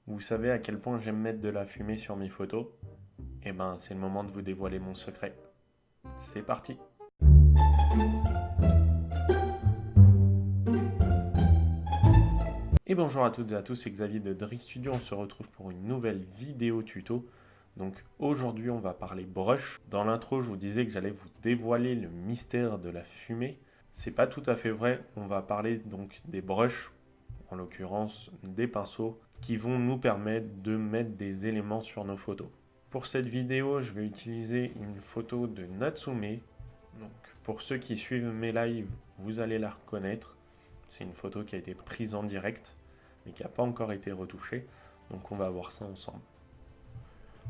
Vous savez à quel point j'aime mettre de la fumée sur mes photos? Eh ben, c'est le moment de vous dévoiler mon secret. C'est parti! Et bonjour à toutes et à tous, c'est Xavier de Drift Studio. On se retrouve pour une nouvelle vidéo tuto. Donc aujourd'hui, on va parler brush. Dans l'intro, je vous disais que j'allais vous dévoiler le mystère de la fumée. C'est pas tout à fait vrai. On va parler donc des brushes, en l'occurrence des pinceaux, qui vont nous permettre de mettre des éléments sur nos photos. Pour cette vidéo, je vais utiliser une photo de Natsume. Donc, pour ceux qui suivent mes lives, vous allez la reconnaître. C'est une photo qui a été prise en direct, mais qui n'a pas encore été retouchée. Donc on va voir ça ensemble.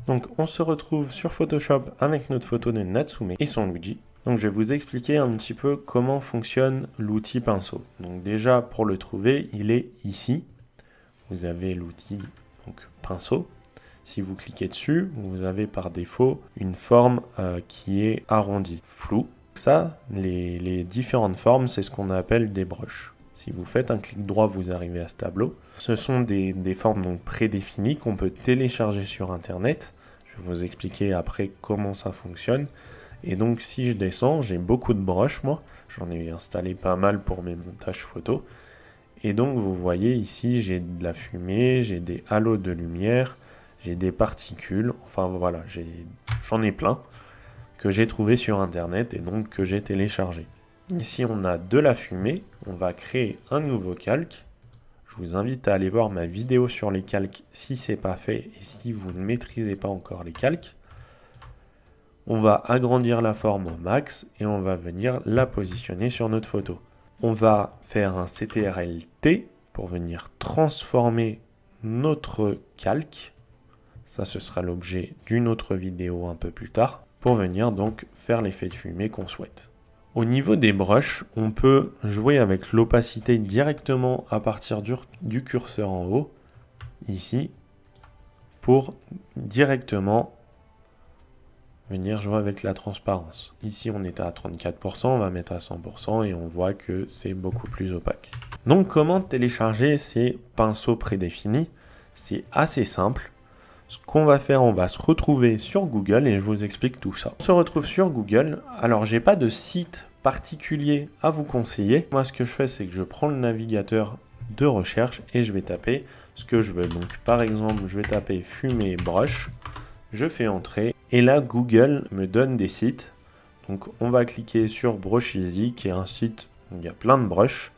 Donc on se retrouve sur Photoshop avec notre photo de Natsume et son Luigi. Donc je vais vous expliquer un petit peu comment fonctionne l'outil pinceau. Donc déjà pour le trouver, il est ici. Vous avez l'outil pinceau. Si vous cliquez dessus, vous avez par défaut une forme qui est arrondie, floue. Ça, les différentes formes, c'est ce qu'on appelle des brushes. Si vous faites un clic droit, vous arrivez à ce tableau. Ce sont des formes donc prédéfinies qu'on peut télécharger sur Internet. Je vais vous expliquer après comment ça fonctionne. Et donc si je descends, j'ai beaucoup de brushes moi. J'en ai installé pas mal pour mes montages photos. Et donc vous voyez ici, j'ai de la fumée, j'ai des halos de lumière, j'ai des particules. Enfin voilà, j'en ai plein que j'ai trouvé sur Internet et donc que j'ai téléchargé. Ici, on a de la fumée. On va créer un nouveau calque. Je vous invite à aller voir ma vidéo sur les calques si ce n'est pas fait et si vous ne maîtrisez pas encore les calques. On va agrandir la forme au max et on va venir la positionner sur notre photo. On va faire un CTRL-T pour venir transformer notre calque. Ça, ce sera l'objet d'une autre vidéo un peu plus tard pour venir donc faire l'effet de fumée qu'on souhaite. Au niveau des brushes, on peut jouer avec l'opacité directement à partir du curseur en haut, ici, pour directement venir jouer avec la transparence. Ici, on est à 34%, on va mettre à 100% et on voit que c'est beaucoup plus opaque. Donc, comment télécharger ces pinceaux prédéfinis? C'est assez simple. Ce qu'on va faire, on va se retrouver sur Google et je vous explique tout ça. On se retrouve sur Google. Alors, j'ai pas de site particulier à vous conseiller. Moi, ce que je fais, c'est que je prends le navigateur de recherche et je vais taper ce que je veux. Donc, par exemple, je vais taper fumée brush. Je fais entrer et là, Google me donne des sites. Donc, on va cliquer sur Brusheezy, qui est un site où il y a plein de brushes.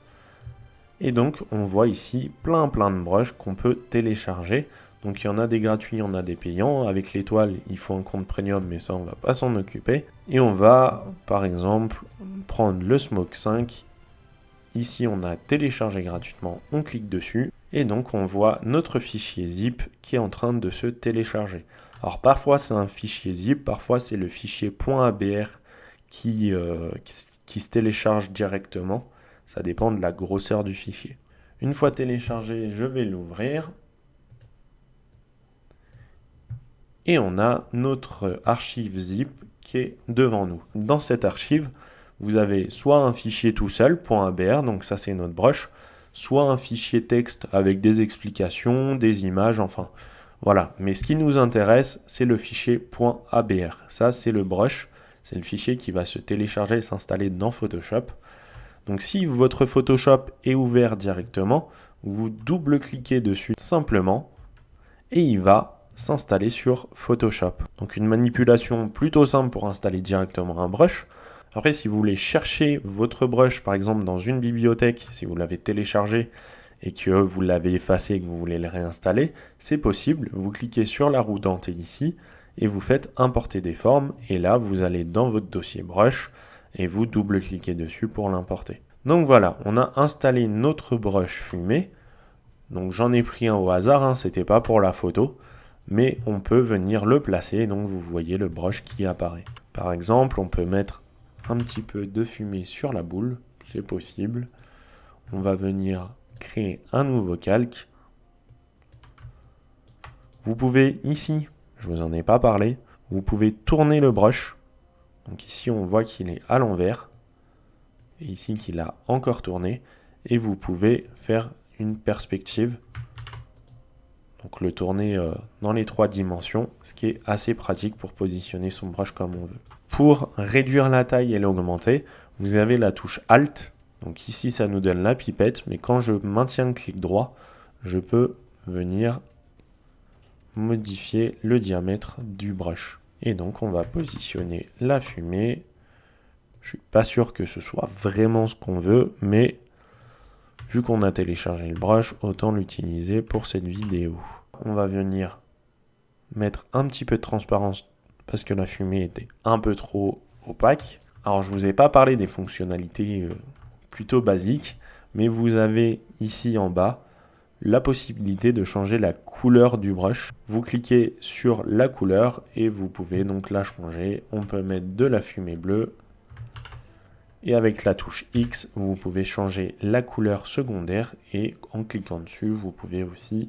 Et donc, on voit ici plein de brushes qu'on peut télécharger. Donc il y en a des gratuits, il y en a des payants. Avec l'étoile, il faut un compte premium, mais ça, on ne va pas s'en occuper. Et on va, par exemple, prendre le Smoke 5. Ici, on a téléchargé gratuitement, on clique dessus. Et donc, on voit notre fichier zip qui est en train de se télécharger. Alors, parfois, c'est un fichier zip, parfois, c'est le fichier .abr qui se télécharge directement. Ça dépend de la grosseur du fichier. Une fois téléchargé, je vais l'ouvrir. Et on a notre archive zip qui est devant nous. Dans cette archive, vous avez soit un fichier tout seul, .abr, donc ça c'est notre brush, soit un fichier texte avec des explications, des images, enfin voilà. Mais ce qui nous intéresse, c'est le fichier .abr. Ça c'est le brush, c'est le fichier qui va se télécharger et s'installer dans Photoshop. Donc si votre Photoshop est ouvert directement, vous double-cliquez dessus simplement et il va s'installer sur Photoshop. Donc une manipulation plutôt simple pour installer directement un brush. Après, si vous voulez chercher votre brush, par exemple dans une bibliothèque, si vous l'avez téléchargé et que vous l'avez effacé et que vous voulez le réinstaller, c'est possible. Vous cliquez sur la roue dentée ici et vous faites importer des formes. Et là, vous allez dans votre dossier brush et vous double-cliquez dessus pour l'importer. Donc voilà, on a installé notre brush fumé. Donc j'en ai pris un au hasard, hein, c'était pas pour la photo. Mais on peut venir le placer, donc vous voyez le brush qui apparaît. Par exemple, on peut mettre un petit peu de fumée sur la boule, c'est possible. On va venir créer un nouveau calque. Vous pouvez ici, je vous en ai pas parlé, vous pouvez tourner le brush. Donc ici on voit qu'il est à l'envers, et ici qu'il a encore tourné, et vous pouvez faire une perspective. donc le tourner dans les 3 dimensions, ce qui est assez pratique pour positionner son brush comme on veut. Pour réduire la taille et l'augmenter, vous avez la touche Alt. Donc ici, ça nous donne la pipette, mais quand je maintiens le clic droit, je peux venir modifier le diamètre du brush. Et donc, on va positionner la fumée. Je suis pas sûr que ce soit vraiment ce qu'on veut, mais vu qu'on a téléchargé le brush, autant l'utiliser pour cette vidéo. On va venir mettre un petit peu de transparence parce que la fumée était un peu trop opaque. Alors, je ne vous ai pas parlé des fonctionnalités plutôt basiques, mais vous avez ici en bas la possibilité de changer la couleur du brush. Vous cliquez sur la couleur et vous pouvez donc la changer. On peut mettre de la fumée bleue. Et avec la touche X, vous pouvez changer la couleur secondaire et en cliquant dessus, vous pouvez aussi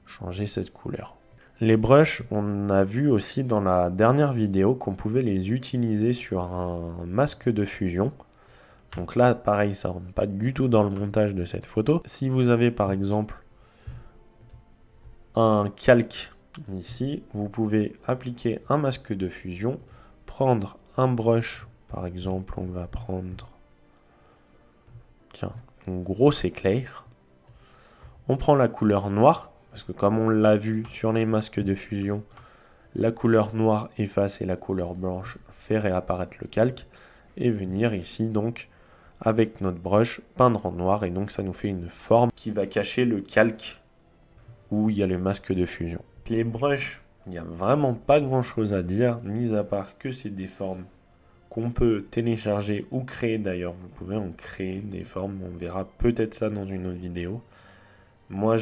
changer cette couleur. Les brushes, on a vu aussi dans la dernière vidéo qu'on pouvait les utiliser sur un masque de fusion. Donc là, pareil, ça ne rentre pas du tout dans le montage de cette photo. Si vous avez par exemple un calque ici, vous pouvez appliquer un masque de fusion, prendre un brush, par exemple, on va prendre, tiens, un gros éclair. On prend la couleur noire, parce que comme on l'a vu sur les masques de fusion, la couleur noire efface et la couleur blanche fait réapparaître le calque, et venir ici donc avec notre brush peindre en noir, et donc ça nous fait une forme qui va cacher le calque où il y a le masque de fusion. Les brushes, il n'y a vraiment pas grand chose à dire, mis à part que c'est des formes qu'on peut télécharger ou créer. D'ailleurs, vous pouvez en créer des formes, on verra peut-être ça dans une autre vidéo. Moi,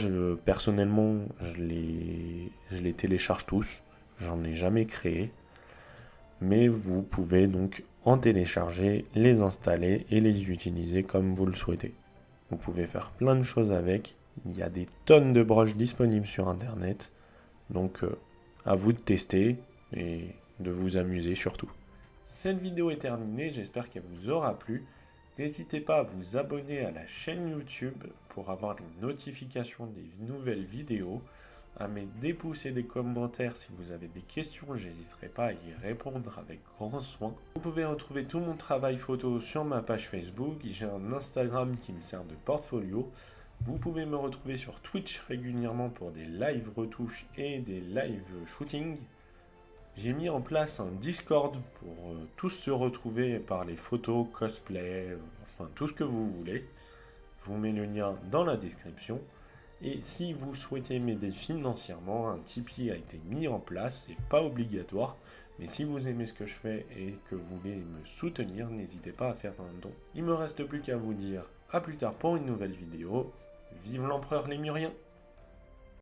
personnellement, je les télécharge tous, j'en ai jamais créé, mais vous pouvez donc en télécharger, les installer et les utiliser comme vous le souhaitez. Vous pouvez faire plein de choses avec. Il y a des tonnes de brushes disponibles sur internet, donc à vous de tester et de vous amuser surtout. Cette vidéo est terminée, j'espère qu'elle vous aura plu. N'hésitez pas à vous abonner à la chaîne YouTube pour avoir les notifications des nouvelles vidéos, à mettre des pouces et des commentaires si vous avez des questions, je n'hésiterai pas à y répondre avec grand soin. Vous pouvez retrouver tout mon travail photo sur ma page Facebook, j'ai un Instagram qui me sert de portfolio. Vous pouvez me retrouver sur Twitch régulièrement pour des live retouches et des live shooting. J'ai mis en place un Discord pour tous se retrouver par les photos, cosplay, enfin tout ce que vous voulez. Je vous mets le lien dans la description. Et si vous souhaitez m'aider financièrement, un Tipeee a été mis en place, c'est pas obligatoire. Mais si vous aimez ce que je fais et que vous voulez me soutenir, n'hésitez pas à faire un don. Il me reste plus qu'à vous dire à plus tard pour une nouvelle vidéo. Vive l'empereur lémurien!